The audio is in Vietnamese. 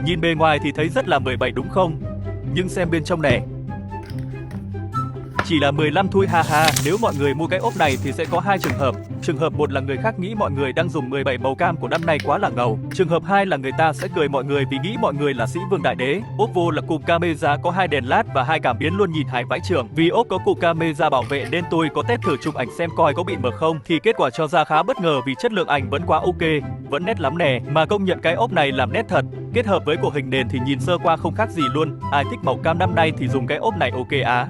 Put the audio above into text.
Nhìn bề ngoài thì thấy rất là 17 đúng không? Nhưng xem bên trong nè. Chỉ là 15 thôi ha ha. Nếu mọi người mua cái ốp này thì sẽ có hai trường hợp. Trường hợp một là người khác nghĩ mọi người đang dùng 17 màu cam của năm nay quá là ngầu. Trường hợp 2 là người ta sẽ cười mọi người vì nghĩ mọi người là sĩ vương đại đế. Ốp vô là cụm camera có 2 đèn led và 2 cảm biến luôn nhìn hài vãi chưởng. Vì ốp có cụm camera bảo vệ nên tôi có test thử chụp ảnh xem coi có bị mờ không thì kết quả cho ra khá bất ngờ vì chất lượng ảnh vẫn quá ok, vẫn nét lắm nè. Mà công nhận cái ốp này làm nét thật. Kết hợp với cổ hình nền thì nhìn sơ qua không khác gì luôn. Ai thích màu cam năm nay thì dùng cái ốp này ok á.